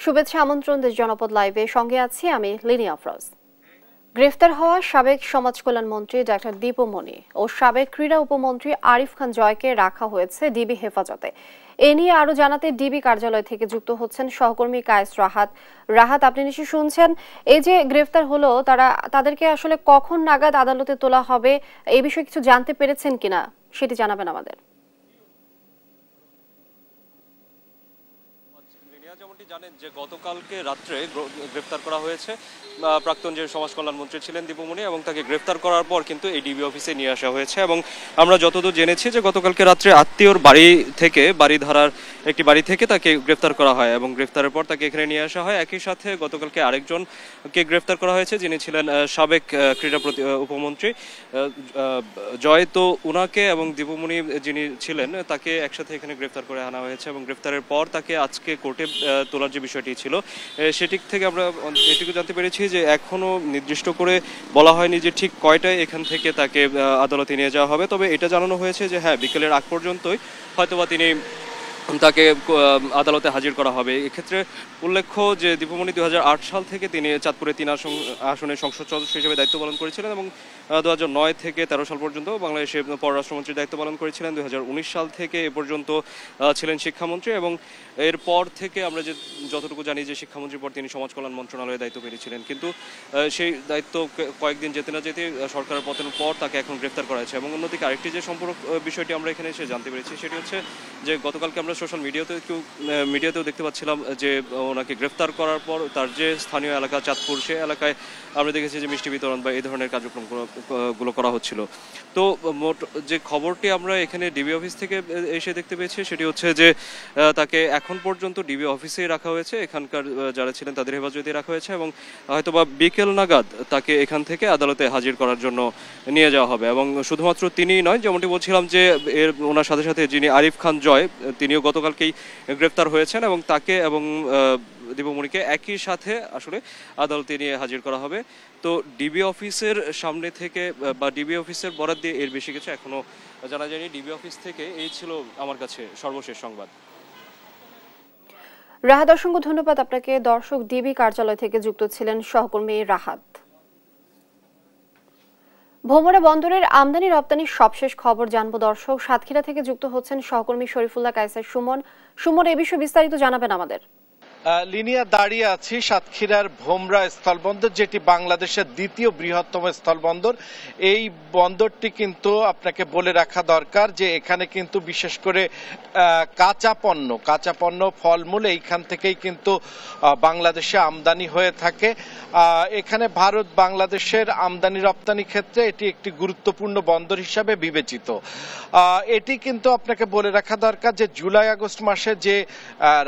শুভেচ্ছা আমন্ত্রণ দেশ জনপদ লাইভে সঙ্গে আছি আমি লিনি আফরোজ। গ্রেফতার হওয়া সাবেক সমাজ কল্যাণ মন্ত্রী ডাক্তার দীপু মনি ও সাবেক ক্রীড়া উপমন্ত্রী আরিফ খান জয়কে রাখা হয়েছে ডিবি হেফাজতে। এ নিয়ে আরো জানাতে ডিবি কার্যালয় থেকে যুক্ত হচ্ছেন সহকর্মী কায়েস রাহাত। আপনি নিশ্চয়ই শুনছেন, এই যে গ্রেফতার হলো তাদেরকে আসলে কখন নাগাদ আদালতে তোলা হবে এই বিষয়ে কিছু জানতে পেরেছেন কিনা সেটি জানাবেন আমাদের। যেমনটি জানেন যে গতকালকে রাত্রে গ্রেফতার করা হয়েছে প্রাক্তন যে সমাজ কল্যাণ মন্ত্রী ছিলেন দীপু মনি, এবং তাকে গ্রেফতার করার পর কিন্তু এই ডিবি অফিসে নিয়ে আসা হয়েছে। এবং আমরা যতদূর জেনেছি যে গতকালকে রাত্রে আত্মীয়র বাড়িধারার একটি বাড়ি থেকে তাকে গ্রেফতার করা হয় এবং গ্রেফতারের পর তাকে এখানে নিয়ে আসা হয়। একই সাথে গতকালকে আরেকজনকে গ্রেফতার করা হয়েছে যিনি ছিলেন সাবেক ক্রীড়া উপমন্ত্রী জয়। তো উনাকে এবং দীপু মনি যিনি ছিলেন তাকে একসাথে এখানে গ্রেফতার করে আনা হয়েছে এবং গ্রেফতারের পর তাকে আজকে কোর্টে তোলার যে বিষয়টি ছিল সেটি থেকে আমরা এটুকু জানতে পেরেছি যে এখনো নির্দিষ্ট করে বলা হয়নি যে ঠিক কয়টায় এখান থেকে তাকে আদালতে নিয়ে যাওয়া হবে। তবে এটা জানানো হয়েছে যে হ্যাঁ, বিকেলের আগ পর্যন্তই হয়তোবা তাকে আদালতে হাজির করা হবে। এক্ষেত্রে উল্লেখ্য যে দীপু মনি 2008 সাল থেকে তিনি চাঁদপুরে 3 আসনের সংসদ সদস্য হিসেবে দায়িত্ব পালন করেছিলেন এবং 2009 থেকে 13 সাল পর্যন্ত বাংলাদেশে পররাষ্ট্রমন্ত্রীর দায়িত্ব পালন করেছিলেন। 2019 সাল থেকে এ পর্যন্ত ছিলেন শিক্ষামন্ত্রী এবং এরপর থেকে আমরা যতটুকু জানি যে শিক্ষামন্ত্রীর পর তিনি সমাজ কল্যাণ মন্ত্রণালয়ে দায়িত্ব পেয়েছিলেন। কিন্তু সেই দায়িত্ব কয়েকদিন যেতে না যেতে সরকারের পতনের পর তাকে এখন গ্রেফতার করা হয়েছে। এবং অন্যদিকে আরেকটি যে সম্পর্ক বিষয়টি আমরা এখানে এসে জানতে পেরেছি সেটি হচ্ছে যে গতকালকে আমরা সোশ্যাল মিডিয়াতেও দেখতে পাচ্ছিলাম যে ওনাকে গ্রেফতার করার পর তার যে স্থানীয় এলাকা চাঁদপুর, সে এলাকায় আমরা দেখেছি যে মিষ্টি বিতরণ বা এই ধরনের কার্যক্রমগুলো করা হচ্ছিল। তো মোট যে খবরটি আমরা এখানে ডিবি অফিস থেকে এসে দেখতে পেয়েছি সেটি হচ্ছে যে তাকে এখন পর্যন্ত ডিবি অফিসেই রাখা হয়েছে, এখানকার যারা ছিলেন তাদের হেফাজতে রাখা হয়েছে এবং হয়তোবা বিকেল নাগাদ তাকে এখান থেকে আদালতে হাজির করার জন্য নিয়ে যাওয়া হবে। এবং শুধুমাত্র তিনিই নয়, যেমনটি বলছিলাম যে ওনার সাথে সাথে যিনি আরিফ খান জয় তিনিও গতকালকেই গ্রেফতার হয়েছেন এবং তাকে এবং দীপু মনিকে একই সাথে আসলে আদালতে নিয়ে হাজির করা হবে। তো ডিবি অফিসের সামনে থেকে বা ডিবি অফিসের বরাত দিয়ে এর বেশি কিছু এখনো জানা যায়নি। ডিবি অফিস থেকে এই ছিল আমার কাছে সর্বশেষ সংবাদ। রাহাত, অসংখ্য ধন্যবাদ আপনাকে। দর্শক, ডিবি কার্যালয় থেকে যুক্ত ছিলেন সহকর্মী রাহাত। ভোমরা বন্দরের আমদানি রপ্তানির সবশেষ খবর জানবো দর্শক। সাতক্ষীরা থেকে যুক্ত হচ্ছেন সহকর্মী শরীফুল্লাহ কায়সার সুমন, এই বিষয়ে বিস্তারিত জানাবেন আমাদের। লিনিয়া দাঁড়িয়ে আছি সাতক্ষীরার ভোমরা স্থলবন্দর, যেটি বাংলাদেশের দ্বিতীয় বৃহত্তম স্থলবন্দর। এই বন্দরটি কিন্তু আপনাকে বলে রাখা দরকার যে এখানে কিন্তু বিশেষ করে কাঁচা পণ্য ফলমূল এইখান থেকেই কিন্তু বাংলাদেশে আমদানি হয়ে থাকে। এখানে ভারত বাংলাদেশের আমদানি রপ্তানি ক্ষেত্রে এটি একটি গুরুত্বপূর্ণ বন্দর হিসাবে বিবেচিত। এটি কিন্তু আপনাকে বলে রাখা দরকার যে জুলাই আগস্ট মাসে যে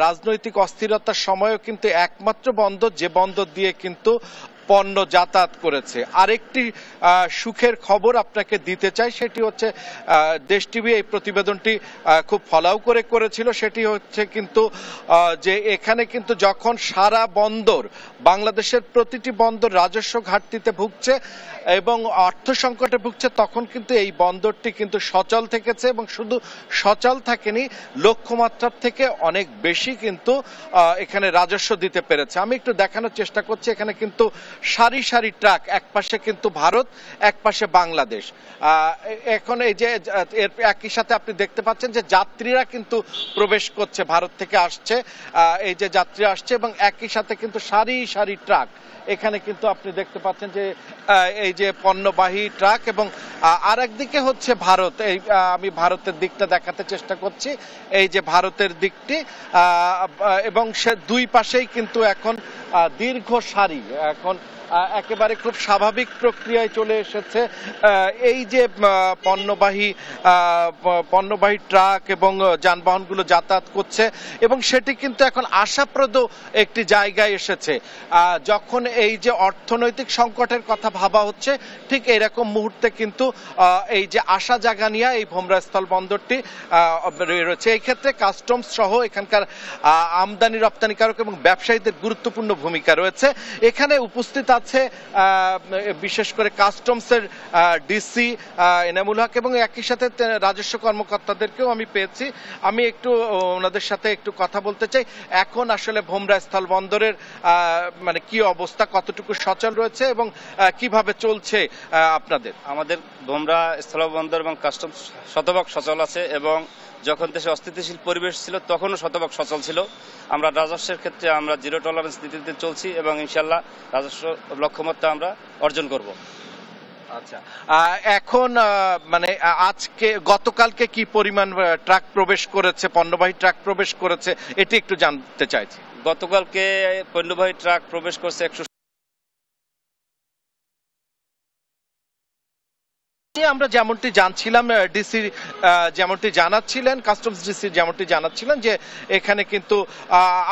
রাজনৈতিক অস্থিরতার সময়ও কিন্তু একমাত্র বন্দর যে বন্দর দিয়ে কিন্তু পণ্য যাতায়াত করেছে। আরেকটি সুখের খবর আপনাকে দিতে চাই, সেটি হচ্ছে দেশ টিভি এই প্রতিবেদনটি খুব ফলাও করেছিল। সেটি হচ্ছে কিন্তু যে এখানে কিন্তু যখন সারা বন্দর, বাংলাদেশের প্রতিটি বন্দর রাজস্ব ঘাটতিতে ভুগছে এবং অর্থ সংকটে ভুগছে, তখন কিন্তু এই বন্দরটি কিন্তু সচল থেকেছে এবং শুধু সচল থাকেনি, লক্ষ্যমাত্রার থেকে অনেক বেশি কিন্তু এখানে রাজস্ব দিতে পেরেছে। আমি একটু দেখানোর চেষ্টা করছি। এখানে কিন্তু সারি সারি ট্রাক, এক পাশে কিন্তু ভারত, এক পাশে বাংলাদেশ। এখন এই যে এর একই সাথে আপনি দেখতে পাচ্ছেন যে যাত্রীরা কিন্তু প্রবেশ করছে, ভারত থেকে আসছে, এই যে যাত্রী আসছে এবং একই সাথে কিন্তু সারি সারি ট্রাক এখানে কিন্তু আপনি দেখতে পাচ্ছেন যে এই যে পণ্যবাহী ট্রাক। এবং আর একদিকে হচ্ছে ভারত। আমি ভারতের দিকটা দেখাতে চেষ্টা করছি, এই যে ভারতের দিকটি, এবং সে দুই পাশেই কিন্তু এখন দীর্ঘ সারি, এখন একেবারে খুব স্বাভাবিক প্রক্রিয়ায় চলে এসেছে এই যে পণ্যবাহী ট্রাক এবং যানবাহনগুলো যাতায়াত করছে এবং সেটি কিন্তু এখন আশাপ্রদ একটি জায়গায় এসেছে। যখন এই যে অর্থনৈতিক সংকটের কথা ভাবা হচ্ছে, ঠিক এরকম মুহূর্তে কিন্তু এই যে আশা জাগানিয়া এই ভোমরা স্থল বন্দরটি রয়েছে। এই ক্ষেত্রে কাস্টমস সহ এখানকার আমদানি রপ্তানিকারক এবং ব্যবসায়ীদের গুরুত্বপূর্ণ ভূমিকা রয়েছে। এখানে উপস্থিত আছে বিশেষ করে কাস্টমসের ডিসি এনামুল হক এবং একই সাথে রাজস্ব কর্মকর্তাদেরকেও আমি পেয়েছি। আমি একটু ওনাদের সাথে একটু কথা বলতে চাই। এখন আসলে ভোমরা স্থলবন্দরের মানে কি অবস্থা, কতটুকু সচল রয়েছে এবং কিভাবে চলছে আপনাদের? আমাদের ভোমরা স্থলবন্দর এবং কাস্টমস শতভাগ সচল আছে এবং যখন দেশে অস্থিতিশীল পরিবেশ ছিল তখনও শতভাগ সচল ছিল। আমরা রাজস্বের ক্ষেত্রে আমরা জিরো টলারেন্স নীতিতে চলছি এবং ইনশাল্লাহ রাজস্ব লক্ষ্যমাত্রা আমরা অর্জন করব। আচ্ছা, এখন মানে আজকে গতকালকে কি পরিমাণ ট্রাক প্রবেশ করেছে, পণ্যবাহী ট্রাক প্রবেশ করেছে, এটি একটু জানতে চাইছি। গতকালকে পণ্যবাহী ট্রাক প্রবেশ করছে 100। আমরা যেমনটি জানছিলাম, ডিসি যেমনটি জানাচ্ছিলেন, কাস্টমস ডিসি যেমনটি জানাচ্ছিলেন যে এখানে কিন্তু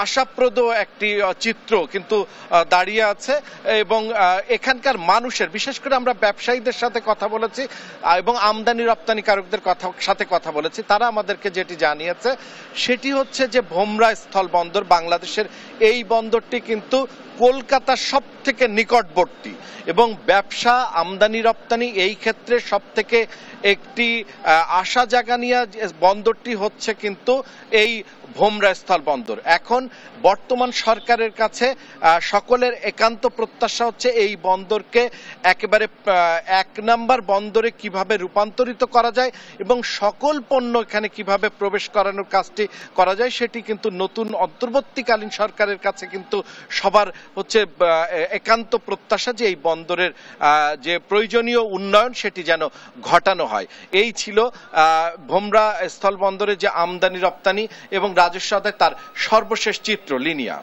আশাপ্রদ একটি চিত্র কিন্তু দাঁড়িয়ে আছে এবং এখানকার মানুষের, বিশেষ করে আমরা ব্যবসায়ীদের সাথে কথা বলেছি এবং আমদানি রপ্তানিকারকদের সাথে কথা বলেছি, তারা আমাদেরকে যেটি জানিয়েছে সেটি হচ্ছে যে ভোমরা স্থলবন্দর, বাংলাদেশের এই বন্দরটি কিন্তু কলকাতার সব থেকে নিকটবর্তী এবং ব্যবসা আমদানি রপ্তানি এই ক্ষেত্রে সব থেকে একটি আশা জাগানিয়া বন্দরটি হচ্ছে কিন্তু এই ভোমরা স্থলবন্দর। এখন বর্তমান সরকারের কাছে সকলের একান্ত প্রত্যাশা হচ্ছে এই বন্দরকে একেবারে 1 নাম্বার বন্দরে কিভাবে রূপান্তরিত করা যায় এবং সকল পণ্য এখানে কিভাবে প্রবেশ করানোর কাজটি করা যায় সেটি কিন্তু নতুন অন্তর্বর্তীকালীন সরকারের কাছে কিন্তু সবার হচ্ছে একান্ত প্রত্যাশা যে এই বন্দরের যে প্রয়োজনীয় উন্নয়ন সেটি যেন ঘটানো হয়। এই ছিল ভোমরা স্থলবন্দরে যে আমদানি রপ্তানি এবং রাজস্ব আদায় তার সর্বশেষ চিত্র। লিনিয়া।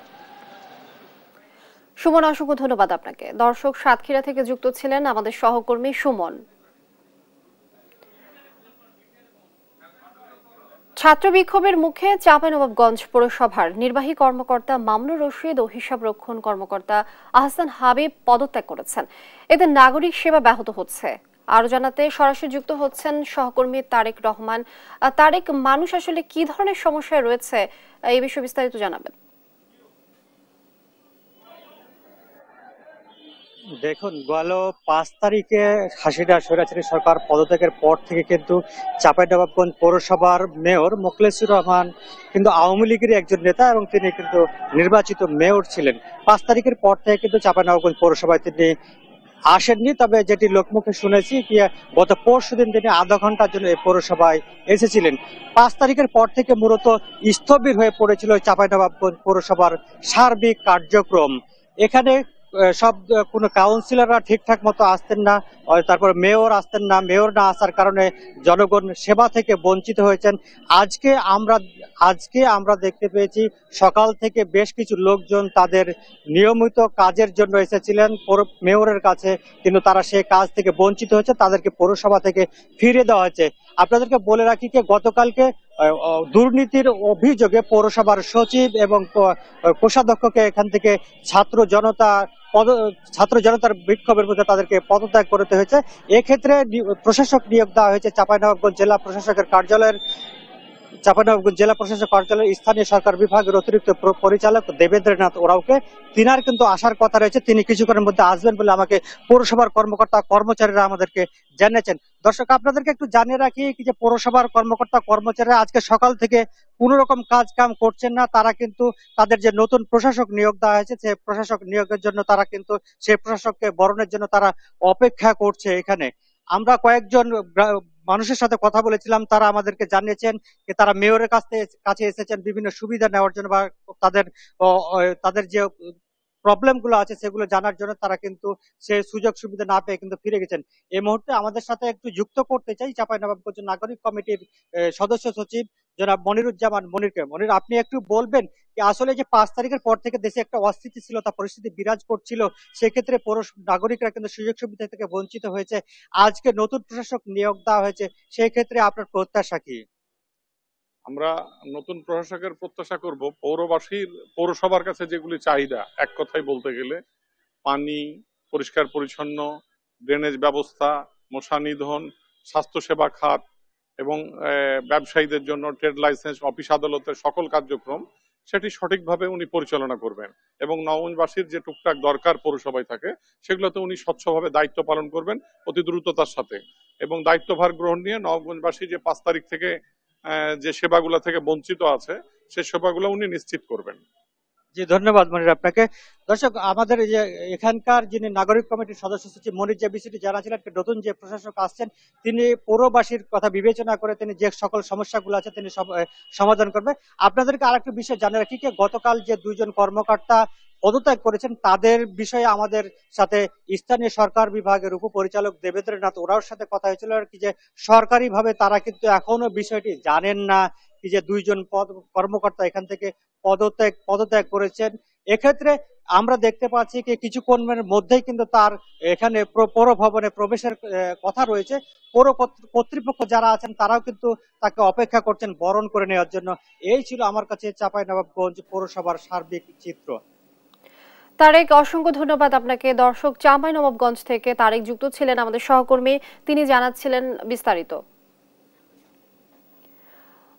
সুমন, অসংখ্য ধন্যবাদ আপনাকে। দর্শক, সাতক্ষীরা থেকে যুক্ত ছিলেন আমাদের সহকর্মী সুমন। ছাত্র বিক্ষোভের মুখে চাঁপাইনবাবগঞ্জ পৌরসভার নির্বাহী কর্মকর্তা মামুনুর রশিদ ও হিসাব রক্ষণ কর্মকর্তা আহসান হাবিব পদত্যাগ করেছেন। এতে নাগরিক সেবা ব্যাহত হচ্ছে। আরো জানাতে সরাসরি যুক্ত হচ্ছেন সহকর্মী তারেক রহমান। তারেক, মানুষ আসলে কি ধরনের সমস্যায় রয়েছে এই বিষয়ে বিস্তারিত জানাবেন। দেখুন, গেল 5 তারিখে হাসিনা স্বৈরাচারী সরকার পদত্যাগের পর থেকে কিন্তু চাঁপাইনবাবগঞ্জ পৌরসভার মেয়র মোখলেসুর রহমান কিন্তু আওয়ামী লীগের একজন নেতা এবং তিনি কিন্তু নির্বাচিত মেয়র ছিলেন। 5 তারিখের পর থেকে কিন্তু চাঁপাইনবাবগঞ্জ পৌরসভায় তিনি আসেননি। তবে যেটি লোকমুখে শুনেছি কি গত পরশুদিন তিনি আধা ঘন্টার জন্য এই পৌরসভায় এসেছিলেন। 5 তারিখের পর থেকে মূলত স্থবির হয়ে পড়েছিল চাঁপাইনবাবগঞ্জ পৌরসভার সার্বিক কার্যক্রম। এখানে সব কোনো কাউন্সিলররা ঠিকঠাক মতো আসতেন না, তারপর মেয়র আসতেন না। মেয়র না আসার কারণে জনগণ সেবা থেকে বঞ্চিত হয়েছেন। আজকে আমরা দেখতে পেয়েছি সকাল থেকে বেশ কিছু লোকজন তাদের নিয়মিত কাজের জন্য এসেছিলেন মেয়রের কাছে, কিন্তু তারা সেই কাজ থেকে বঞ্চিত হয়েছে, তাদেরকে পৌরসভা থেকে ফিরিয়ে দেওয়া হয়েছে। আপনাদেরকে বলে রাখি যে গতকালকে দুর্নীতির অভিযোগে পৌরসভার সচিব এবং কোষাধ্যক্ষকে এখান থেকে ছাত্র জনতার বিক্ষোভের মধ্যে তাদেরকে পদত্যাগ করতে হয়েছে। এক্ষেত্রে প্রশাসক নিয়োগ দেওয়া হয়েছে চাঁপাইনবাবগঞ্জ জেলা প্রশাসকের কার্যালয়ের স্থানীয় সরকার বিভাগের অতিরিক্ত পরিচালক দেবেন্দ্রনাথ ওরাওকে। তিনার কিন্তু আসার কথা রয়েছে, তিনি কিছুক্ষণের মধ্যে আসবেন বলে আমাকে পৌরসভার কর্মচারীরা আমাদেরকে জানিয়েছেন। দর্শক, আপনাদেরকে একটু জানিয়ে রাখি যে পৌরসভার কর্মচারীরা আজকে সকাল থেকে কোনো রকম কাজ কাম করছেন না। তারা কিন্তু তাদের যে নতুন প্রশাসক নিয়োগ দেওয়া হয়েছে সেই প্রশাসক নিয়োগের জন্য তারা কিন্তু সেই প্রশাসককে বরণের জন্য তারা অপেক্ষা করছে। এখানে আমরা কয়েকজন মানুষের সাথে কথা বলেছিলাম, তারা আমাদেরকে জানিয়েছেন যে তারা মেয়রের কাছে এসেছেন বিভিন্ন সুবিধা নেওয়ার জন্য বা তাদের যে প্রবলেম গুলো আছে সেগুলো জানার জন্য। তারা কিন্তু সে সুযোগ সুবিধা না পেয়ে কিন্তু ফিরে গেছেন। এই মুহূর্তে আমাদের সাথে একটু যুক্ত করতে চাই চাঁপাইনবাবগঞ্জ নাগরিক কমিটির সদস্য সচিব জনাব মনিরুজ্জামান মনিরকে। মনির, আপনি একটু বলবেন যে আসলে যে 5 তারিখের পর থেকে দেশে একটা অস্থিতিশীলতা পরিস্থিতি বিরাজ করছিল, সেক্ষেত্রে নাগরিকরা কিন্তু সুযোগ সুবিধা থেকে বঞ্চিত হয়েছে। আজকে নতুন প্রশাসক নিয়োগ দেওয়া হয়েছে, সেই ক্ষেত্রে আপনার প্রত্যাশা কি? আমরা নতুন প্রশাসকের প্রত্যাশা করব পৌরসভার কাছে যেগুলি চাহিদা, এক কথায় বলতে গেলে পানি, পরিষ্কার পরিচ্ছন্ন, ড্রেনেজ ব্যবস্থা, মশা নিধন, স্বাস্থ্যসেবা খাত এবং ব্যবসায়ীদের জন্য ট্রেড লাইসেন্স, অফিস আদালতের সকল কার্যক্রম, সেটি সঠিকভাবে উনি পরিচালনা করবেন এবং নবগঞ্জবাসীর যে টুকটাক দরকার পৌরসভায় থাকে সেগুলোতে উনি স্বচ্ছভাবে দায়িত্ব পালন করবেন অতি দ্রুততার সাথে। এবং দায়িত্বভার গ্রহণ নিয়ে নবগঞ্জবাসী যে 5 তারিখ থেকে যে সেবাগুলো থেকে বঞ্চিত আছে সেই সেবাগুলো উনি নিশ্চিত করবেন। জি, ধন্যবাদ মনির আপনাকে। দর্শক, আমাদের এই যে এখানকার যিনি নাগরিক কমিটির সদস্য সচিব মনির যে বিষয়টি জানাছিলেন, নতুন যে প্রশাসক আসছেন তিনি পৌরবাসীর কথা বিবেচনা করে তিনি যে সকল সমস্যাগুলো আছে তিনি সমাধান করবে। আপনাদেরকে আরেকটি বিষয় জানিয়ে রাখি, গতকাল যে 2 জন কর্মকর্তা পদত্যাগ করেছেন তাদের বিষয়ে আমাদের সাথে স্থানীয় সরকার বিভাগের উপপরিচালক দেবেন্দ্রনাথ ওরাওর সাথে কথা হয়েছিল আর কি, যে সরকারিভাবে তারা কিন্তু এখনো বিষয়টি জানেন না কি যে 2 জন কর্মকর্তা এখান থেকে পদত্যাগ করেছেন। এক্ষেত্রে আমরা দেখতে পাচ্ছি কি কিছুক্ষণের মধ্যেই কিন্তু তার এখানে পৌর ভবনে প্রবেশের কথা রয়েছে। পৌর কর্তৃপক্ষ যারা আছেন তারাও কিন্তু তাকে অপেক্ষা করছেন বরণ করে নেওয়ার জন্য। এই ছিল আমার কাছে চাঁপাইনবাবগঞ্জ পৌরসভার সার্বিক চিত্র। তারেক, অসংখ্য ধন্যবাদ আপনাকে। দর্শক, চাঁপাইনবাবগঞ্জ থেকে তারেক যুক্ত ছিলেন আমাদের সহকর্মী, তিনি জানাচ্ছিলেন বিস্তারিত।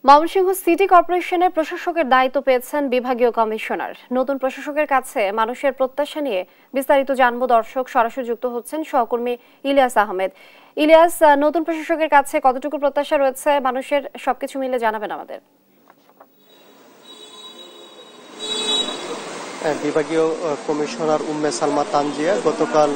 ময়মনসিংহ সিটি কর্পোরেশনের প্রশাসকের দায়িত্ব পেয়েছেন বিভাগীয় কমিশনার। নতুন প্রশাসকের কাছে মানুষের প্রত্যাশা নিয়ে বিস্তারিত জানবো। দর্শক, সরাসরি যুক্ত হচ্ছেন সহকর্মী ইলিয়াস আহমেদ। ইলিয়াস, নতুন প্রশাসকের কাছে কতটুকু প্রত্যাশা রয়েছে মানুষের, সবকিছু মিলে জানাবেন আমাদের। বিভাগীয় কমিশনার উম্মে সালমা তানজিয়া গতকাল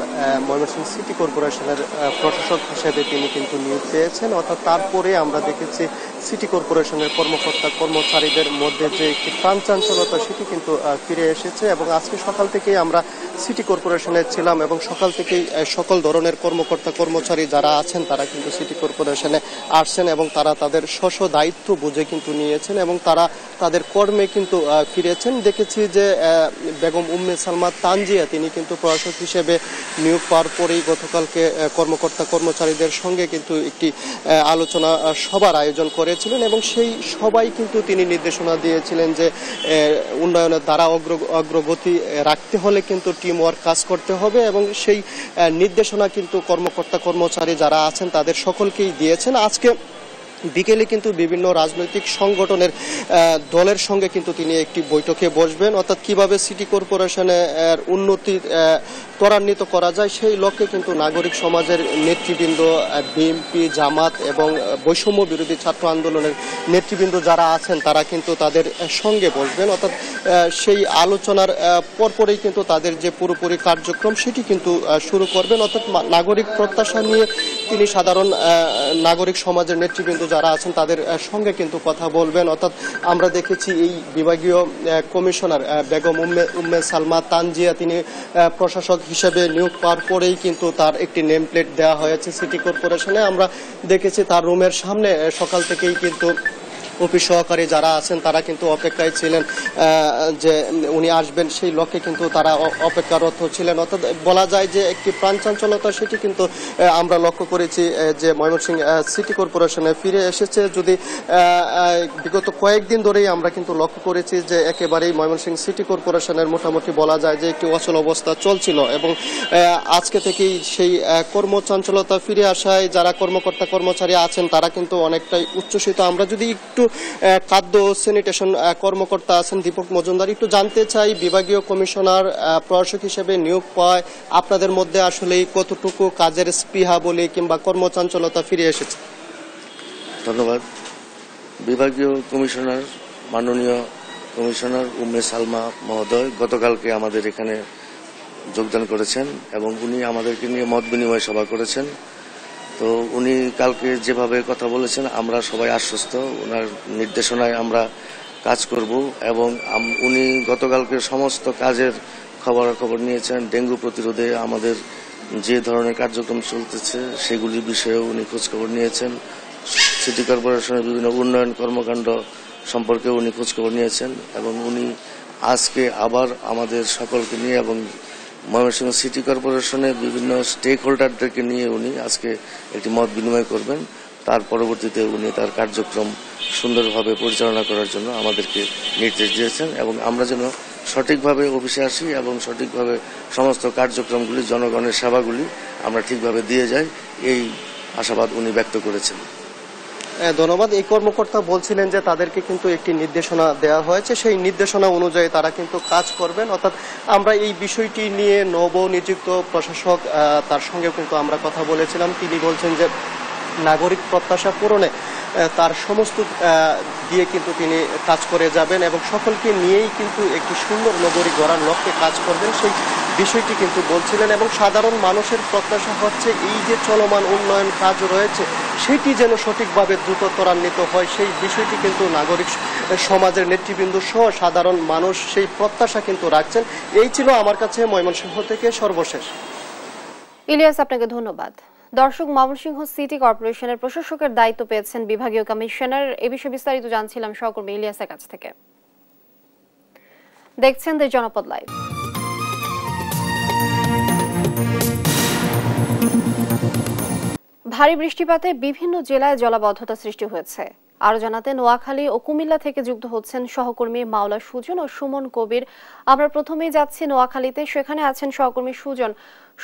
ময়মনসিংহ সিটি কর্পোরেশনের প্রশাসক হিসেবে তিনি কিন্তু নিয়োগ পেয়েছেন। অর্থাৎ তারপরে আমরা দেখেছি সিটি কর্পোরেশনের কর্মকর্তা কর্মচারীদের মধ্যে যে একটি প্রাণচাঞ্চলতা সেটি কিন্তু ফিরে এসেছে। এবং আজকে সকাল থেকেই আমরা সিটি কর্পোরেশনে ছিলাম এবং সকাল থেকেই সকল ধরনের কর্মকর্তা কর্মচারী যারা আছেন তারা কিন্তু সিটি কর্পোরেশনে আসছেন এবং তারা তাদের স্ব দায়িত্ব বুঝে কিন্তু নিয়েছেন এবং তারা তাদের কর্মে কিন্তু ফিরেছেন। দেখেছি যে বেগম উম্মে সালমা তানজিয়া তিনি কিন্তু প্রশাসক হিসেবে নিয়োগ পাওয়ার পরেই গতকালকে কর্মকর্তা কর্মচারীদের সঙ্গে কিন্তু একটি আলোচনা সভার আয়োজন করেছিলেন এবং সেই সবাই কিন্তু তিনি নির্দেশনা দিয়েছিলেন যে উন্নয়নের দ্বারা অগ্রগতি রাখতে হলে কিন্তু টিম ওয়ার্ক কাজ করতে হবে এবং সেই নির্দেশনা কিন্তু কর্মকর্তা কর্মচারী যারা আছেন তাদের সকলকেই দিয়েছেন। আজকে বিকেলে কিন্তু বিভিন্ন রাজনৈতিক সংগঠনের দলের সঙ্গে কিন্তু তিনি একটি বৈঠকে বসবেন। অর্থাৎ কিভাবে সিটি কর্পোরেশনের উন্নতি ত্বরান্বিত করা যায় সেই লক্ষ্যে কিন্তু নাগরিক সমাজের নেতৃবৃন্দ, বিএনপি, জামাত এবং বৈষম্য বিরোধী ছাত্র আন্দোলনের নেতৃবৃন্দ যারা আছেন তারা কিন্তু তাদের সঙ্গে বসবেন। অর্থাৎ সেই আলোচনার পরপরই কিন্তু তাদের যে পুরোপুরি কার্যক্রম সেটি কিন্তু শুরু করবেন। অর্থাৎ নাগরিক প্রত্যাশা নিয়ে তিনি সাধারণ নাগরিক সমাজের নেতৃবৃন্দ যারা আছেন তাদের সঙ্গে কিন্তু কথা বলবেন। অর্থাৎ আমরা দেখেছি এই বিভাগীয় কমিশনার বেগম উম্মে সালমা তানজিয়া তিনি প্রশাসক হিসেবে নিয়োগ পাওয়ার পরেই কিন্তু তার একটি নেম প্লেট দেওয়া হয়েছে সিটি কর্পোরেশনে। আমরা দেখেছি তার রুমের সামনে সকাল থেকেই কিন্তু অফিস সহকারী যারা আছেন তারা কিন্তু অপেক্ষায় ছিলেন যে উনি আসবেন, সেই লক্ষ্যে কিন্তু তারা অপেক্ষারত ছিলেন। অর্থাৎ বলা যায় যে একটি প্রাণচাঞ্চলতা সেটি কিন্তু আমরা লক্ষ্য করেছি যে ময়মনসিংহ সিটি কর্পোরেশনে ফিরে এসেছে। যদি বিগত কয়েকদিন ধরেই আমরা কিন্তু লক্ষ্য করেছি যে একেবারেই ময়মনসিংহ সিটি কর্পোরেশনের মোটামুটি বলা যায় যে একটি অচল অবস্থা চলছিল এবং আজকে থেকেই সেই কর্মচাঞ্চলতা ফিরে আসায় যারা কর্মকর্তা কর্মচারী আছেন তারা কিন্তু অনেকটাই উচ্ছ্বসিত। আমরা যদি একটু খাদ্য স্যানিটেশন কর্মকর্তা আছেন দীপক মজুমদার, একটু জানতে চাই বিভাগীয় কমিশনার প্রশাসক হিসেবে নিয়োগ পায় আপনাদের মধ্যে আসলে কতটুকু কাজের স্পৃহা বলে কিংবা কর্মচাঞ্চলতা ফিরে এসেছে? ধন্যবাদ। বিভাগীয় কমিশনার মাননীয় কমিশনার উম্মে সালমা মহোদয় গতকালকে আমাদের এখানে যোগদান করেছেন এবং উনি আমাদেরকে নিয়ে মত বিনিময় সভা করেছেন। তো উনি কালকে যেভাবে কথা বলেছেন আমরা সবাই আশ্বস্ত, ওনার নির্দেশনায় আমরা কাজ করব এবং উনি গতকালকে সমস্ত কাজের খবরাখবর নিয়েছেন। ডেঙ্গু প্রতিরোধে আমাদের যে ধরনের কার্যক্রম চলতেছে সেগুলির বিষয়েও উনি খোঁজখবর নিয়েছেন। সিটি কর্পোরেশনের বিভিন্ন উন্নয়ন কর্মকাণ্ড সম্পর্কেও উনি খোঁজখবর নিয়েছেন এবং উনি আজকে আবার আমাদের সকলকে নিয়ে এবং ময়মনসিংহ সিটি কর্পোরেশনের বিভিন্ন স্টেক হোল্ডারদেরকে নিয়ে উনি আজকে একটি মত বিনিময় করবেন। তার পরবর্তীতে উনি তার কার্যক্রম সুন্দরভাবে পরিচালনা করার জন্য আমাদেরকে নির্দেশ দিয়েছেন এবং আমরা যেন সঠিকভাবে অফিসে আসি এবং সঠিকভাবে সমস্ত কার্যক্রমগুলি জনগণের সেবাগুলি আমরা ঠিকভাবে দিয়ে যাই, এই আশাবাদ উনি ব্যক্ত করেছেন। ধন্যবাদ। এই কর্মকর্তা বলছিলেন যে তাদেরকে কিন্তু একটি নির্দেশনা দেওয়া হয়েছে, সেই নির্দেশনা অনুযায়ী তারা কিন্তু কাজ করবেন। অর্থাৎ আমরা এই বিষয়টি নিয়ে নবনিযুক্ত প্রশাসক তার সঙ্গেও কিন্তু আমরা কথা বলেছিলাম। তিনি বলছেন যে নাগরিক প্রত্যাশা পূরণে তার সমস্ত দিয়ে কিন্তু তিনি কাজ করে যাবেন এবং সকলকে নিয়েই কিন্তু একটি সুন্দর নগরী গড়ার লক্ষ্যে কাজ করবেন, সেই বিষয়টি কিন্তু বলছিলেন। এবং সাধারণ মানুষের প্রত্যাশা হচ্ছে এই যে চলমান উন্নয়ন কাজ রয়েছে সেটি যেন সঠিকভাবে দ্রুত ত্বরান্বিত হয়, সেই বিষয়টি কিন্তু নাগরিক সমাজের নেতৃবৃন্দ সহ সাধারণ মানুষ সেই প্রত্যাশা কিন্তু রাখছেন। এই ছিল আমার কাছে ময়মনসিংহ থেকে সর্বশেষ। ইলিয়াস, আপনাকে ধন্যবাদ। দর্শক, ময়মনসিংহ সিটি কর্পোরেশনের প্রশাসকের দায়িত্ব পেয়েছেন বিভাগীয় কমিশনার। এ বিষয়ে বিস্তারিত জানছিলাম সহকর্মী ইলিয়াসের কাছ থেকে। দেখছেন দ্য জনপদ লাইভ। ভারী বৃষ্টিপাতে বিভিন্ন জেলায় জলাবদ্ধতা সৃষ্টি হয়েছে। আরো জানাতে নোয়াখালী ও কুমিল্লা থেকে যুক্ত হচ্ছেন সহকর্মী মাওলা সুজন ও সুমন কবির। আমরা প্রথমেই যাচ্ছি নোয়াখালীতে, সেখানে আছেন সহকর্মী সুজন।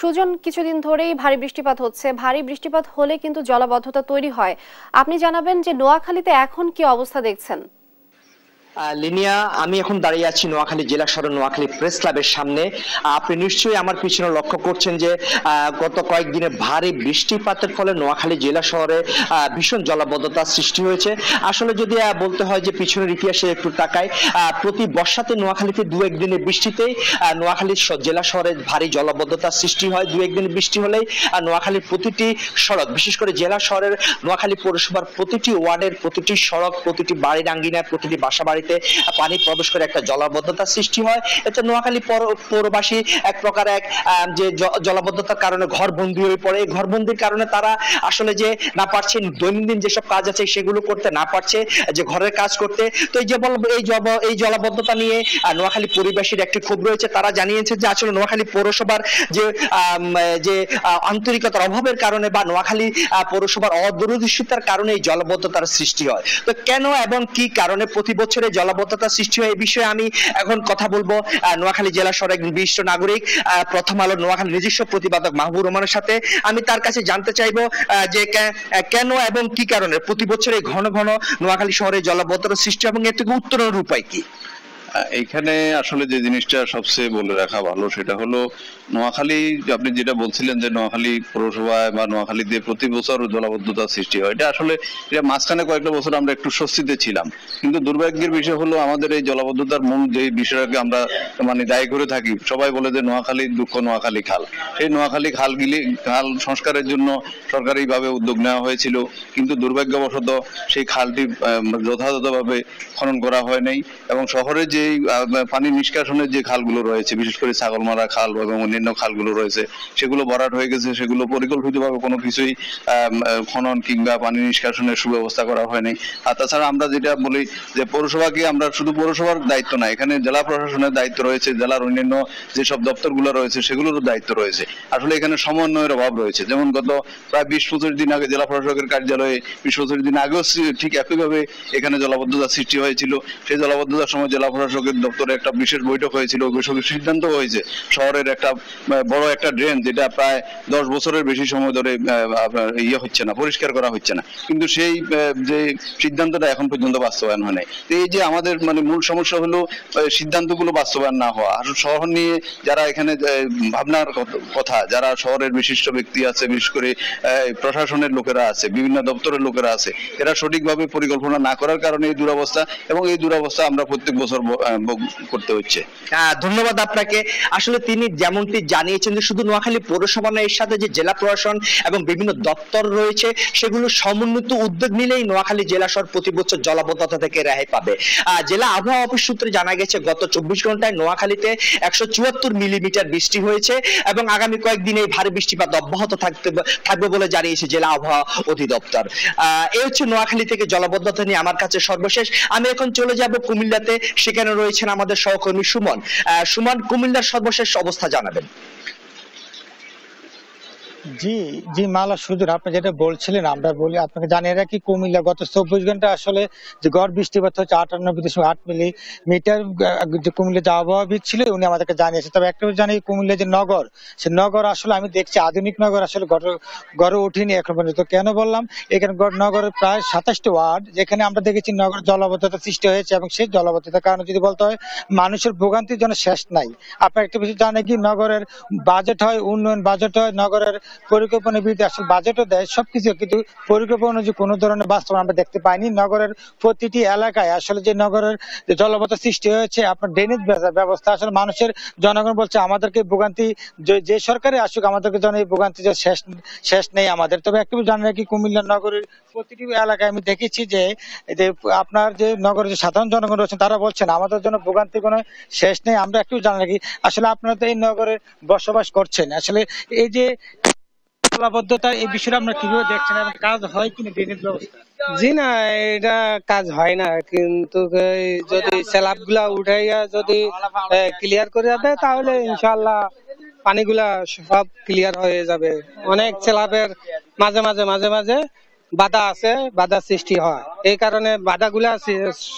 সুজন, কিছুদিন ধরেই ভারী বৃষ্টিপাত হচ্ছে, ভারী বৃষ্টিপাত হলে কিন্তু জলাবদ্ধতা তৈরি হয়। আপনি জানাবেন যে নোয়াখালীতে এখন কি অবস্থা দেখছেন? লিনিয়া, আমি এখন দাঁড়িয়ে আছি নোয়াখালী জেলা শহর নোয়াখালী প্রেস ক্লাবের সামনে। আপনি নিশ্চয়ই আমার পিছনে লক্ষ্য করছেন যে গত কয়েকদিনে ভারী বৃষ্টিপাতের ফলে নোয়াখালী জেলা শহরে ভীষণ জলাবদ্ধতা সৃষ্টি হয়েছে। আসলে যদি বলতে হয় যে পিছনের ইতিহাসে একটু তাকায়, প্রতি বর্ষাতে নোয়াখালীতে দু একদিনের বৃষ্টিতেই নোয়াখালী জেলা শহরে ভারী জলাবদ্ধতা সৃষ্টি হয়। দু একদিন বৃষ্টি হলেই নোয়াখালীর প্রতিটি সড়ক, বিশেষ করে জেলা শহরের নোয়াখালী পৌরসভার প্রতিটি ওয়ার্ডের প্রতিটি সড়ক, প্রতিটি বাড়ির আঙ্গিনায়, প্রতিটি বাসা বাড়িতে পানি প্রবেশ করে একটা জলাবদ্ধতা সৃষ্টি হয়। এতে নোয়াখালী পৌরবাসী এক প্রকার যে জলাবদ্ধতার কারণে ঘরবন্দি হয়ে পড়ে। ঘরবন্দির কারণে তারা আসলে যে না পারছে দৈনন্দিন যেসব কাজ আছে সেগুলো করতে না পারছে, যে ঘরের কাজ করতে। তো এই জলাবদ্ধতা নিয়ে নোয়াখালী পরিবেশের একটি ক্ষোভ রয়েছে। তারা জানিয়েছে যে আসলে নোয়াখালী পৌরসভার যে আন্তরিকতার অভাবের কারণে বা নোয়াখালী পৌরসভার অদূরদর্শিতার কারণে এই জলাবদ্ধতার সৃষ্টি হয়। তো কেন এবং কি কারণে প্রতি বছরে জলাবদ্ধতা সৃষ্টি হয়, এই বিষয়ে আমি এখন কথা বলবো নোয়াখালী জেলা শহরের একজন বিশিষ্ট নাগরিক, প্রথম আলো নোয়াখালী নিজস্ব প্রতিবেদক মাহবুবুর রহমানের সাথে। আমি তার কাছে জানতে চাইবো যে কেন এবং কি কারণে প্রতি বছরে ঘন ঘন নোয়াখালী শহরে জলাবদ্ধতা সৃষ্টি এবং এর থেকে উত্তরণের উপায় কি? এইখানে আসলে যে জিনিসটা সবচেয়ে বলে রাখা ভালো সেটা হলো নোয়াখালী, আপনি যেটা বলছিলেন যে নোয়াখালী পৌরসভায় বা নোয়াখালীতে প্রতি বছর জলাবদ্ধতা সৃষ্টি হয়, এটা আসলে এটা মাঝখানে কয়েকটা বছর আমরা একটু স্বস্তিতে ছিলাম। কিন্তু দুর্ভাগ্যের বিষয় হলো আমাদের এই জলাবদ্ধতার মূল যে বিষয়টাকে আমরা দায়ী করে থাকি, সবাই বলে যে নোয়াখালীর দুঃখ নোয়াখালী খাল। সেই নোয়াখালী খাল সংস্কারের জন্য সরকারিভাবে উদ্যোগ নেওয়া হয়েছিল, কিন্তু দুর্ভাগ্যবশত সেই খালটি যথাযথভাবে খনন করা হয় নাই এবং শহরের যে পানি নিষ্কাশনের যে খালগুলো রয়েছে, বিশেষ করে ছাগলমারা খাল এবং অন্যান্য খালগুলো রয়েছে, সেগুলো ভরাট হয়ে গেছে। সেগুলো পরিকল্পিতভাবে কোনো কিছুই খনন কিংবা পানি নিষ্কাশনের সুব্যবস্থা করা হয়নি। আর তাছাড়া আমরা যেটা বলি যে পৌরসভাকে, আমরা শুধু পৌরসভার দায়িত্ব না, এখানে জেলা প্রশাসনের দায়িত্ব রয়েছে, জেলার অন্যান্য যেসব দপ্তরগুলো রয়েছে সেগুলোরও দায়িত্ব রয়েছে। আসলে এখানে সমন্বয়ের অভাব রয়েছে। যেমন গত প্রায় 20-25 দিন আগে জেলা প্রশাসকের কার্যালয়ে 20-25 দিন আগেও ঠিক একইভাবে এখানে জলাবদ্ধতা সৃষ্টি হয়েছিল। সেই জলাবদ্ধতার সময় জেলা প্রশাসকের দপ্তরে একটা বিশেষ বৈঠক হয়েছিল। ওই বৈঠকে সিদ্ধান্ত হয়েছে শহরের একটা বড় একটা ড্রেন, যেটা প্রায় 10 বছরের বেশি সময় ধরে হচ্ছে না, পরিষ্কার করা হচ্ছে না, কিন্তু সেই যে সিদ্ধান্তটা এখন পর্যন্ত বাস্তবায়ন হয় নাই। এই যে আমাদের মূল সমস্যা হলো সিদ্ধান্তগুলো বাস্তবায়ন না হওয়া। আর শহর নিয়ে যারা এখানে ভাবনার কথা, যারা শহরের বিশিষ্ট ব্যক্তি আছে, বিশেষ করে প্রশাসনের লোকেরা আছে, বিভিন্ন দপ্তরের লোকেরা আছে, এরা সঠিকভাবে পরিকল্পনা না করার কারণে এই দুরবস্থা, এবং এই দুরবস্থা আমরা প্রত্যেক বছর করতে হচ্ছে। ধন্যবাদ আপনাকে। আসলে তিনি যেমনটি জানিয়েছেন যে শুধু নোয়াখালী পৌরসভা নয়, এর সাথে যে জেলা প্রশাসন এবং বিভিন্ন দপ্তর রয়েছে সেগুলো সমন্বিত উদ্যোগ নিলেই নোয়াখালী জেলা শহর প্রতি বছর জলাবদ্ধতা থেকে রেহাই পাবে। জেলা আবহাওয়া অফিস সূত্রে জানা গেছে গত 24 ঘন্টায় নোয়াখালীতে 174 মিলিমিটার বৃষ্টি হয়েছে এবং আগামী কয়েকদিন এই ভারী বৃষ্টিপাত অব্যাহত থাকবে বলে জানিয়েছে জেলা আবহাওয়া অধিদপ্তর। এই হচ্ছে নোয়াখালী থেকে জলাবদ্ধতা নিয়ে আমার কাছে সর্বশেষ। আমি এখন চলে যাব কুমিল্লাতে, সেখানে রয়েছেন আমাদের সহকর্মী সুমন। সুমন, কুমিল্লার সর্বশেষ অবস্থা জানাবেন। জি জি মালা সুদূর আপনি যেটা বলছিলেন আমরা বলি আপনাকে জানিয়ে রাখি কুমিল্লা গত 24 ঘন্টা আসলে যে গড় বৃষ্টিপাত হচ্ছে 98.8 মিলিমিটার। যে কুমিল্লা যে আবহাওয়াবিদ ছিল উনি আমাদেরকে জানিয়েছে। তবে একটা জানি কুমিল্লা যে নগর, সে নগর আসলে আমি দেখছি আধুনিক নগর আসলে গড়ে ওঠেনি এখন পর্যন্ত। কেন বললাম, এখানে নগরের প্রায় 27টি ওয়ার্ড যেখানে আমরা দেখেছি নগর জলাবদ্ধতা সৃষ্টি হয়েছে, এবং সেই জলাবদ্ধতার কারণে যদি বলতে হয় মানুষের ভোগান্তির জন্য শেষ নাই। আপনার একটা বিষয় জানে কি, নগরের বাজেট হয়, উন্নয়ন বাজেট হয়, নগরের পরিকল্পনাবিদ আসলে বাজেটও দেয় সবকিছু, কিন্তু পরিকল্পনা অনুযায়ী কোনো ধরনের বাস্তবায়ন আমরা দেখতে পাইনি। নগরের প্রতিটি এলাকায় আসলে যে নগরের জলাবদ্ধতা সৃষ্টি হয়েছে, আপনার ড্রেনেজ ব্যবস্থা আসলে মানুষের জনগণ বলছে আমাদেরকে ভোগান্তি যে সরকারে আসুক আমাদেরকে যেন এই ভোগান্তি শেষ নেই আমাদের। তবে একটু জানেন কি, কুমিল্লা নগরের প্রতিটি এলাকায় আমি দেখেছি যে আপনার যে নগরের যে সাধারণ জনগণ রয়েছেন তারা বলছেন আমাদের জন্য ভোগান্তি কোনো শেষ নেই। আমরা একটু জানি নাকি আসলে আপনারা তো এই নগরে বসবাস করছেন, আসলে এই যে জলাবদ্ধতা এই বিষয়টা আমরা কিভাবে দেখছেন এবং কাজ হয় কিনা ড্রেনেজ ব্যবস্থা? জি না, এটা কাজ হয় না, কিন্তু যদি স্ল্যাব গুলা উঠাইয়া যদি ক্লিয়ার করে দেয় তাহলে ইনশাল্লাহ পানিগুলা সব ক্লিয়ার হয়ে যাবে। অনেক স্ল্যাবের মাঝে মাঝে বাধা আছে, বাধা সৃষ্টি হয়, এই কারণে বাধাগুলা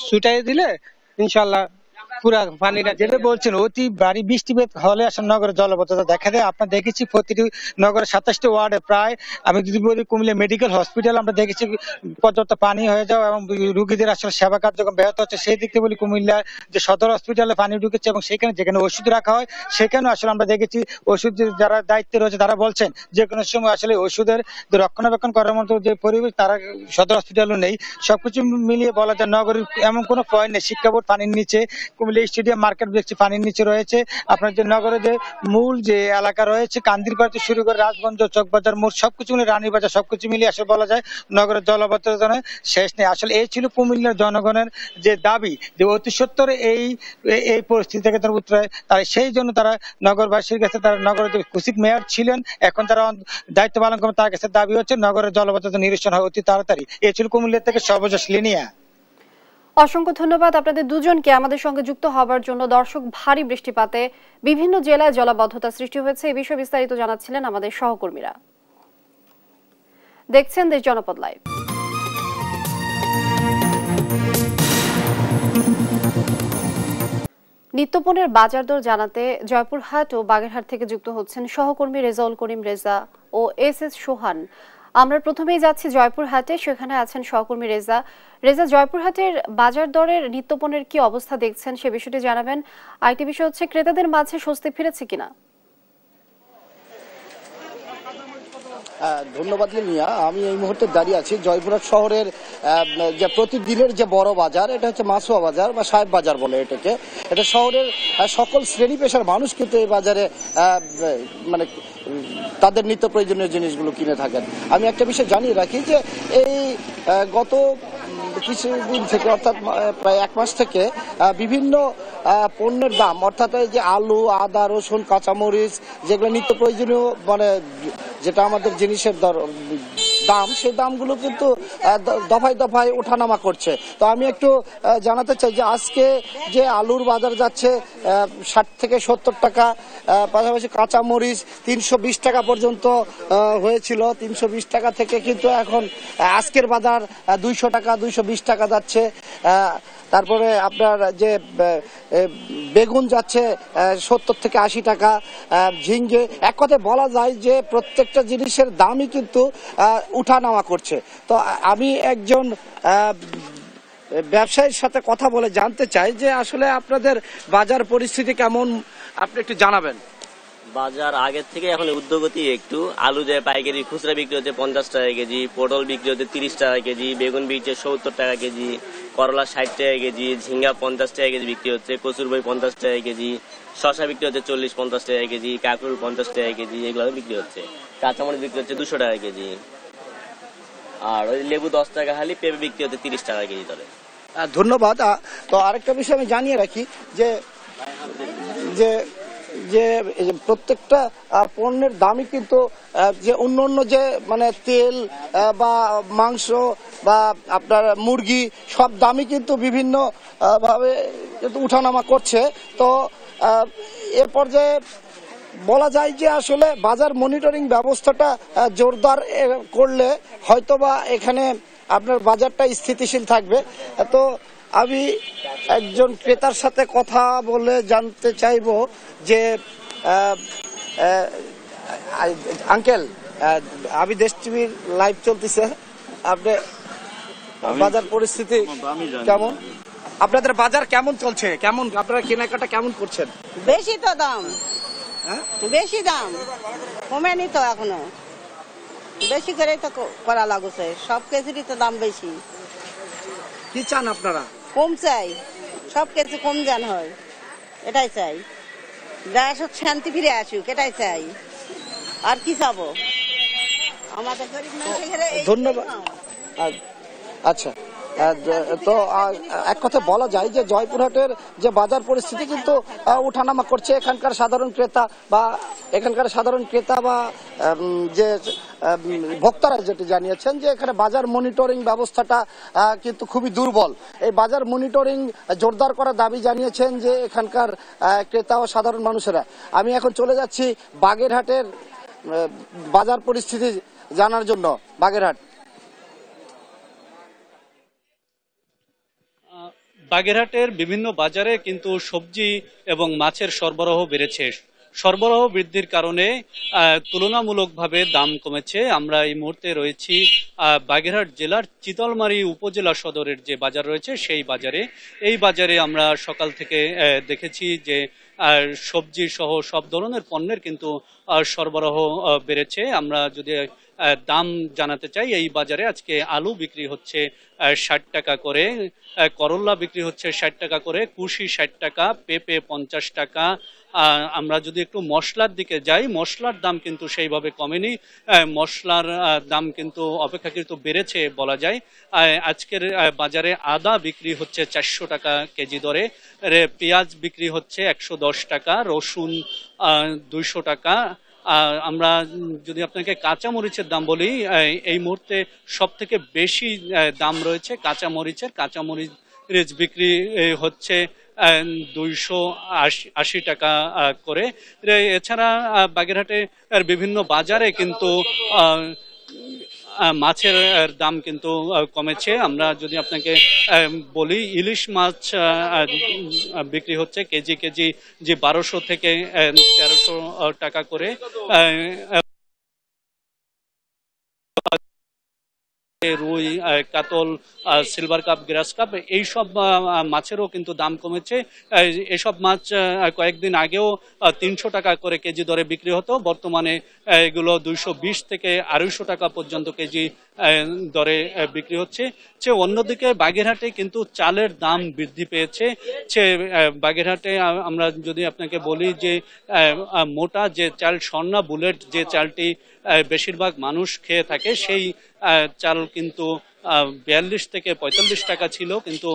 ছুটাই দিলে ইনশাল্লাহ পুরা পানিটা। যেটা বলছেন অতি ভারী বৃষ্টিপাত হলে আসলে নগরে জলাবদ্ধতা দেখা দেয়। আপনার দেখেছি প্রতিটি নগরের 27টি ওয়ার্ডে প্রায়, আমি যদি বলি কুমিল্লা মেডিকেল হসপিটাল আমরা দেখেছি পর্যাপ্ত পানি হয়ে যাওয়া এবং রোগীদের আসলে সেবা কার্যক্রম ব্যাহত হচ্ছে। সেই দিক থেকে বলি কুমিল্লার যে সদর হসপিটালে পানি ঢুকেছে এবং সেখানে যেখানে ওষুধ রাখা হয় সেখানেও আসলে আমরা দেখেছি ওষুধ যারা দায়িত্বে রয়েছে তারা বলছেন যে কোনো সময় আসলে ওষুধের রক্ষণাবেক্ষণ করার মতো যে পরিবেশ তারা সদর হসপিটালও নেই। সবকিছু মিলিয়ে বলা যায় নগরের এমন কোনো পয়েন্ট নেই। শিক্ষা বোর্ড পানির নিচে, কুমিল্লা স্টেডিয়াম মার্কেট দেখছি পানির নিচে রয়েছে। আপনার যে নগরে যে মূল যে এলাকা রয়েছে কান্দিরপাড় থেকে শুরু করে রাজগঞ্জ, চকবাজার, মোড় সবকিছু মিলে রানীবাজার সবকিছু মিলিয়ে আসলে বলা যায় নগরের জলাবদ্ধতা শেষ নেই। আসলে এই ছিল কুমিল্লার জনগণের যে দাবি যে অতি সত্বরে এই পরিস্থিতি থেকে তারা উত্তরায়, তারা সেই জন্য তারা নগরবাসীর কাছে, তারা নগরের যে কুচিত মেয়র ছিলেন এখন তারা দায়িত্ব পালন করেন, তার কাছে দাবি হচ্ছে নগরের জলাবদ্ধতা নিরসন হয় অতি তাড়াতাড়ি। এই ছিল কুমিল্লা থেকে সর্বশেষ লিনিয়া। অসংখ্য ধন্যবাদ আপনাদের দুজনকে আমাদের সঙ্গে যুক্ত হবার জন্য। দর্শক, ভারী বৃষ্টিপাতে বিভিন্ন জেলায় জলাবদ্ধতা সৃষ্টি হয়েছে, এই বিষয়ে বিস্তারিত জানাচ্ছিলেন আমাদের সহকর্মীরা। দেখছেন দেশ জনপদ লাইভ। নিত্যপণ্যের বাজার দর জানাতে জয়পুরহাট ও বাগেরহাট থেকে যুক্ত হচ্ছেন সহকর্মী রেজাউল করিম রেজা ও এস সোহান। আমরা প্রথমেই যাচ্ছি জয়পুরহাটে, সেখানে আছেন সহকর্মী রেজা। জয়পুরহাটের বাজার দরের নিত্যপণ্যের কি অবস্থা দেখছেন সে বিষয়টি জানাবেন। আরেকটি বিষয় হচ্ছে ক্রেতাদের মাঝে স্বস্তি ফিরেছে কিনা? ধন্যবাদ লিনিয়া। আমি এই মুহূর্তে দাঁড়িয়ে আছি জয়পুরহাট শহরের যে প্রতিদিনের যে বড় বাজার, এটা হচ্ছে মাছুয়া বাজার বা সাহেব বাজার বলে এটাকে। এটা শহরের সকল শ্রেণী পেশার মানুষ কিন্তু এই বাজারে মানে তাদের নিত্য প্রয়োজনীয় জিনিসগুলো কিনে থাকেন। আমি একটা বিষয় জানিয়ে রাখি যে এই গত কিছুদিন থেকে অর্থাৎ প্রায় 1 মাস থেকে বিভিন্ন পণ্যের দাম, অর্থাৎ এই যে আলু, আদা, রসুন, কাঁচামরিচ, যেগুলো নিত্য প্রয়োজনীয় মানে যেটা আমাদের জিনিসের দাম, সেই দামগুলো কিন্তু দফায় ওঠানামা করছে। তো আমি একটু জানাতে চাই যে আজকে যে আলুর বাজার যাচ্ছে 60 থেকে 70 টাকা, পাশাপাশি কাঁচামরিচ 320 টাকা পর্যন্ত হয়েছিল। 320 টাকা থেকে কিন্তু এখন আজকের বাজার 200 টাকা 220 টাকা যাচ্ছে। তারপরে আপনার যে বেগুন যাচ্ছে 70 থেকে 80 টাকা, ঝিঙ্গে, এক কথায় বলা যায় যে প্রত্যেকটা জিনিসের দামই কিন্তু উঠানামা করছে। তো আমি একজন ব্যবসায়ীর সাথে কথা বলে জানতে চাই যে আসলে আপনাদের বাজার পরিস্থিতি কেমন, আপনি একটু জানাবেন। বাজার আগের থেকে এখন ঊর্ধ্বগতি একটু। আলু যে পাইকারি খুচরা বিক্রি হচ্ছে 50 টাকা কেজি, পটল বিক্রি হচ্ছে 30 টাকা কেজি, বেগুন বিক্রি হচ্ছে 70 টাকা কেজি, করলা 60 টাকা কেজি, ঝিঙ্গা 50 টাকা কেজি বিক্রি হচ্ছে, কচুর বই 50 টাকা কেজি, শশা বিক্রি হচ্ছে 40-50 টাকা কেজি, কাঁকরোল 50 টাকা কেজি, এগুলো বিক্রি হচ্ছে। কাঁচামরিচ বিক্রি হচ্ছে 200 টাকা কেজি, আর ওই লেবু 10 টাকা হালি, পেঁপে বিক্রি হচ্ছে 30 টাকা কেজি ধরে। ধন্যবাদ। তো আরেকটা বিষয় আমি জানিয়ে রাখি যে যে যে প্রত্যেকটা পণ্যের দামই কিন্তু যে অন্য যে মানে তেল বা মাংস বা আপনার মুরগি সব দামই কিন্তু বিভিন্ন ভাবে উঠানামা করছে। তো এ পর্যায়ে বলা যায় যে আসলে বাজার মনিটরিং ব্যবস্থাটা জোরদার করলে হয়তোবা এখানে আপনার বাজারটা স্থিতিশীল থাকবে। তো আমি একজন ক্রেতার সাথে কথা বলে জানতে চাইবো যে আঙ্কেল, আমি দেশ টিভির লাইভ চলতেছে, আপনি বাজার পরিস্থিতি কেমন? আপনাদের বাজার কেমন চলছে? কেমন আপনারা কেনাকাটা কেমন করছেন? বেশি তো দাম, বেশি দাম কমেনি তো, এখনো বেশি করে তো করা লাগছে, সব কিছুরই তো দাম বেশি। কি চান আপনারা? কম চাই, সব কিছু কম যেন হয়, এটাই চাই। দেশ শান্তি ফিরে আসুক, এটাই চাই, আর কি চাবো। আমাদের গরিব মানুষের ধন্যবাদ। আচ্ছা, তো এক কথা বলা যায় যে জয়পুরহাটের যে বাজার পরিস্থিতি কিন্তু ওঠানামা করছে। এখানকার সাধারণ ক্রেতা বা যে ভোক্তারা যেটি জানিয়েছেন যে এখানে বাজার মনিটরিং ব্যবস্থাটা কিন্তু খুবই দুর্বল। এই বাজার মনিটরিং জোরদার করার দাবি জানিয়েছেন যে এখানকার ক্রেতা ও সাধারণ মানুষেরা। আমি এখন চলে যাচ্ছি বাগেরহাটের বাজার পরিস্থিতি জানার জন্য। বাগেরহাটের বিভিন্ন বাজারে কিন্তু সবজি এবং মাছের সরবরাহ বেড়েছে। সরবরাহ বৃদ্ধির কারণে তুলনামূলকভাবে দাম কমেছে। আমরা এই মুহূর্তে রয়েছি বাগেরহাট জেলার চিতলমারী উপজেলা সদরের যে বাজার রয়েছে সেই বাজারে। এই বাজারে আমরা সকাল থেকে দেখেছি যে সবজি সহ সব ধরনের পণ্যের কিন্তু সরবরাহ বেড়েছে। আমরা যদি দাম জানাতে চাই, এই বাজারে আজকে আলু বিক্রি হচ্ছে 60 টাকা করে, করল্লা বিক্রি হচ্ছে 60 টাকা করে, কুশি 60 টাকা, পেঁপে 50 টাকা। আমরা যদি একটু মশলার দিকে যাই, মশলার দাম কিন্তু সেইভাবে কমেনি, মশলার দাম কিন্তু অপেক্ষাকৃত বেড়েছে বলা যায়। আজকের বাজারে আদা বিক্রি হচ্ছে 400 টাকা কেজি দরে, পেঁয়াজ বিক্রি হচ্ছে 110 টাকা, রসুন 200 টাকা। আমরা যদি আপনাকে কাঁচামরিচের দাম বলি, এই মুহূর্তে সব থেকে বেশি দাম রয়েছে কাঁচামরিচের। কাঁচামরিচ বিক্রি হচ্ছে 280 টাকা করে। এছাড়া বাগেরহাটে বিভিন্ন বাজারে কিন্তু মাছের দাম কিন্তু কমেছে। আমরা যদি আপনাকে বলি, ইলিশ মাছ বিক্রি হচ্ছে কেজি যে 1200 থেকে 1300 টাকা করে। রুই, কাতল, সিলভার কাপ, গ্রাস কাপ, এইসব মাছেরও কিন্তু দাম কমেছে। এসব মাছ কয়েকদিন আগেও 300 টাকা করে কেজি দরে বিক্রি হতো, বর্তমানে এগুলো 220 থেকে 250 টাকা পর্যন্ত কেজি দরে বিক্রি হচ্ছে। অন্যদিকে বাগেরহাটে কিন্তু চালের দাম বৃদ্ধি পেয়েছে। বাগেরহাটে আমরা যদি আপনাকে বলি যে মোটা যে চাল, স্বর্ণা বুলেট যে চালটি বেশিরভাগ মানুষ খেয়ে থাকে, সেই চাল কিন্তু 42 থেকে 45 টাকা ছিল, কিন্তু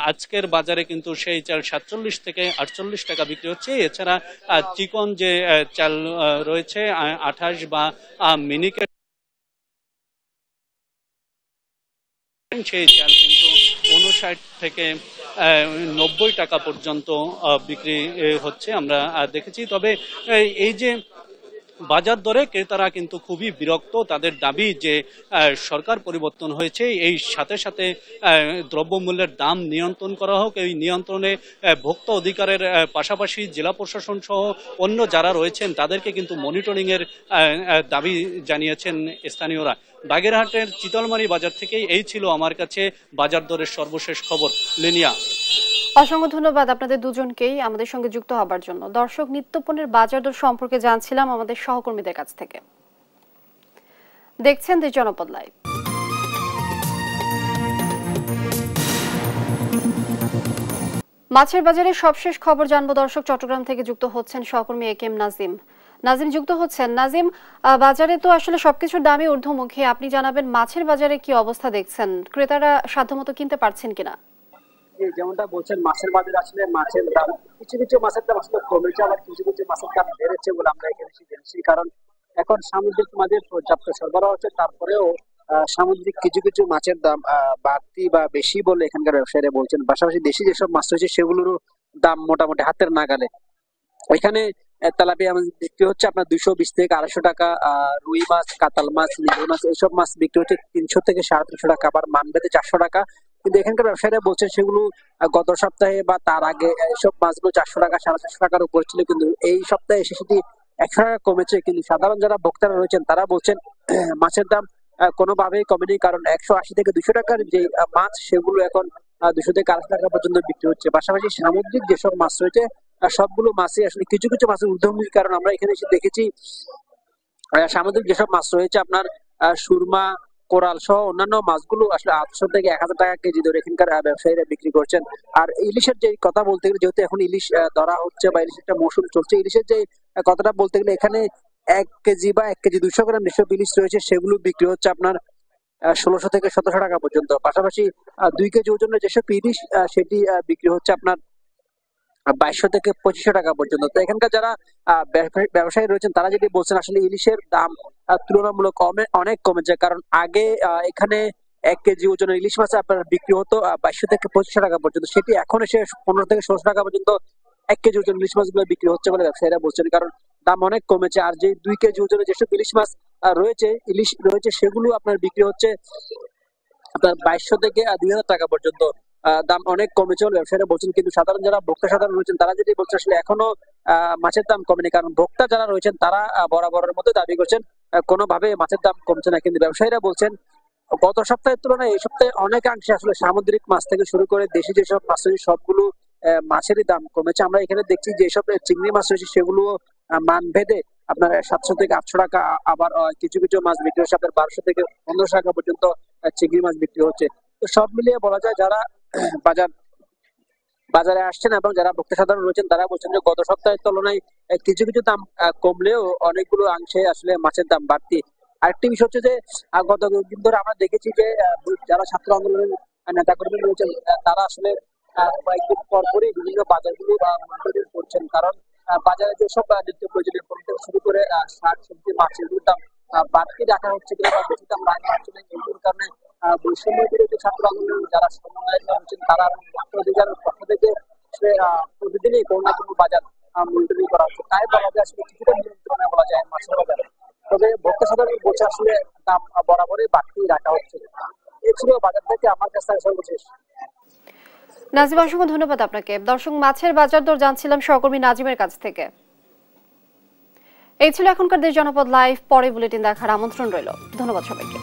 আজকের বাজারে কিন্তু সেই চাল 47 থেকে 48 টাকা বিক্রি হচ্ছে। এছাড়া চিকন যে চাল রয়েছে 28 বা মিনিকেট, সেই চাল কিন্তু 59 থেকে 90 টাকা পর্যন্ত বিক্রি হচ্ছে আমরা দেখেছি। তবে এই যে বাজার দরে ক্রেতারা কিন্তু খুবই বিরক্ত। তাদের দাবি যে সরকার পরিবর্তন হয়েছে, এই সাথে সাথে দ্রব্যমূল্যের দাম নিয়ন্ত্রণ করা হোক। এই নিয়ন্ত্রণে ভোক্তা অধিকারের পাশাপাশি জেলা প্রশাসন সহ অন্য যারা রয়েছেন তাদেরকে কিন্তু মনিটরিং এর দাবি জানিয়েছেন স্থানীয়রা। বাগেরহাটের চিতলমারী বাজার থেকে এই ছিল আমার কাছে বাজার দরের সর্বশেষ খবর। লিনিয়া, অসংখ্য ধন্যবাদ আপনাদের দুজনকেই আমাদের সঙ্গে যুক্ত হবার জন্য। দর্শক, নিত্যপণ্যের বাজার দর সম্পর্কে জানছিলাম আমাদের সহকর্মীদের কাছ থেকে। দেখছেন দি জনপদ লাইভ। মাছের বাজারে সবশেষ খবর জানবো দর্শক। চট্টগ্রাম থেকে যুক্ত হচ্ছেন সহকর্মী একেএম নাজিম যুক্ত হচ্ছেন। নাজিম, বাজারে তো আসলে সবকিছুর দামই ঊর্ধ্বমুখী, আপনি জানাবেন মাছের বাজারে কি অবস্থা দেখছেন, ক্রেতারা সাধ্যমতো কিনতে পারছেন কিনা? যেমনটা বলছেন, মাছের বাজারে আসলে মাছের দাম, কিছু কিছু মাছের দাম আসলে কমেছে, আবার কিছু কিছু মাছের দাম বেড়েছে বলে আমরা এখানে জেনেছি। কারণ এখন সামুদ্রিক মাছের পর্যাপ্ত সরবরাহ হচ্ছে, তারপরেও সামুদ্রিক কিছু কিছু মাছের দাম বাড়তি বা বেশি বলে এখানকার ব্যবসায়ীরা বলছেন। পাশাপাশি দেশি যেসব মাছ রয়েছে সেগুলোরও দাম মোটামুটি হাতের নাগালে। এখানে তেলাপিয়া মাছ বিক্রি হচ্ছে আপনার 220 থেকে 250 টাকা, রুই মাছ, কাতাল মাছ, মৃগেল মাছ এইসব মাছ বিক্রি হচ্ছে 300 থেকে 350 টাকা, আবার মানবেদে 400 টাকা। কিন্তু এখানকার ব্যবসায়ীরা বলছেন সেগুলো গত সপ্তাহে বা তার আগে এইসব মাছগুলো 400 টাকা 450 টাকার উপর ছিল, কিন্তু এই সপ্তাহে এসে সেটি 100 টাকা কমেছে। কিন্তু সাধারণ যারা ভোক্তারা রয়েছেন তারা বলছেন মাছের দাম কোনোভাবেই কমেনি, কারণ 180 থেকে 200 টাকার যে মাছ সেগুলো এখন 200 থেকে 250 টাকা পর্যন্ত বিক্রি হচ্ছে। পাশাপাশি সামুদ্রিক যেসব মাছ রয়েছে সবগুলো মাছই আসলে কিছু কিছু মাছের ঊর্ধ্বমুখী, কারণ আমরা এখানে এসে দেখেছি সামুদ্রিক যেসব মাছ রয়েছে আপনার সুরমা, কোরাল সহ অন্যান্য মাছগুলো আসলে 800 থেকে 1000 টাকা কেজি ধরে এখানকার ব্যবসায়ীরা বিক্রি করছেন। আর ইলিশের যে কথা বলতে গেলে, যেহেতু এখন ইলিশ ধরা হচ্ছে বা ইলিশের একটা মৌসুম চলছে, ইলিশের যে কথাটা বলতে গেলে এখানে 1 কেজি বা 1 কেজি 200 গ্রাম যেসব ইলিশ রয়েছে সেগুলো বিক্রি হচ্ছে আপনার 1600 থেকে 1700 টাকা পর্যন্ত। পাশাপাশি 2 কেজি ওজনের যেসব ইলিশ সেটি বিক্রি হচ্ছে আপনার 2200 থেকে 2500 টাকা পর্যন্ত। তো এখানকার যারা ব্যবসায়ী রয়েছেন তারা যেটি বলছেন আসলে ইলিশের দাম তুলনামূলক অনেক কমেছে, কারণ আগে এখানে 1 কেজি ওজনের ইলিশ মাছ আপনার বিক্রি হতো 2200 থেকে 2500 টাকা পর্যন্ত, সেটি এখন এসে 15 থেকে 1600 টাকা পর্যন্ত 1 কেজি ওজন ইলিশ মাছগুলো বিক্রি হচ্ছে বলে ব্যবসায়ীরা বলছেন, কারণ দাম অনেক কমেছে। আর যে 2 কেজি ওজনের যেসব ইলিশ মাছ ইলিশ রয়েছে সেগুলো আপনার বিক্রি হচ্ছে আপনার 2200 থেকে 2000 টাকা পর্যন্ত। দাম অনেক কমেছে বলে ব্যবসায়ীরা বলছেন। কিন্তু সাধারণ যারা ভোক্তা সাধারণ রয়েছেন তারা যেটি বলছে আসলে এখনো মাছের দাম কমেনি, কারণ ভোক্তা যারা রয়েছেন তারা বরাবরের মতো দাবি করছেন কোনোভাবে মাছের দাম কমছে না। কিন্তু ব্যবসায়ীরা বলছেন গত সপ্তাহের তুলনায় এই সপ্তাহে অনেকাংশে আসলে সামুদ্রিক মাছ থেকে শুরু করে দেশি যেসব মাছ রয়েছে সবগুলো মাছেরই দাম কমেছে। আমরা এখানে দেখছি যেসব চিংড়ি মাছ রয়েছে সেগুলো মান ভেদে আপনার 700 থেকে 800 টাকা, আবার কিছু কিছু মাছ বিক্রি হচ্ছে আপনার 1200 থেকে 1500 টাকা পর্যন্ত চিংড়ি মাছ বিক্রি হচ্ছে। তো সব মিলিয়ে বলা যায় যারা বাজারে আসছেন এবং যারা ভোক্তা সাধারণ রয়েছেন তারা বলছেন যে গত সপ্তাহের তুলনায় কিছু কিছু দাম কমলেও অনেকগুলো অংশে আসলে মাছের দাম বাড়তি। আরেকটি বিষয় হচ্ছে যে গত দিন ধরে আমরা দেখেছি যে যারা ছাত্র আন্দোলনের নেতাকর্মী রয়েছেন তারা আসলে কয়েকদিন পরপরই বিভিন্ন বাজারগুলো মনিটরিং করছেন, কারণ বাজারে যেসব নিত্য প্রয়োজনীয় পণ্য থেকে শুরু করে শাক সবজি মাছের দাম বাড়তি রাখা হচ্ছে কিনা বা বেশি দাম রাখা হচ্ছে না, এগুলোর কারণে বৈষম্য বিরোধী ছাত্র আন্দোলন যারা সমন্বয় করছেন তারা অধিকারের পক্ষ থেকে প্রতিদিনই কোনো না কোনো বাজার মনিটরিং করা হচ্ছে। তাই বলা যায় আসলে কিছুটা নিয়ন্ত্রণে বলা যায় মাছের বাজারে, তবে ভোক্তা সাধারণ বলছে আসলে দাম বরাবরই বাড়তি রাখা হচ্ছে। এই ছিল বাজার থেকে আমার কাছে সর্বশেষ। নাজিম, অসংখ্য ধন্যবাদ আপনাকে। দর্শক, মাছের বাজার দর জানছিলাম সহকর্মী নাজিমের কাছ থেকে। এই ছিল এখনকার দেশ জনপদ লাইভ। পরে বুলেটিন দেখার আমন্ত্রণ রইল। ধন্যবাদ সবাইকে।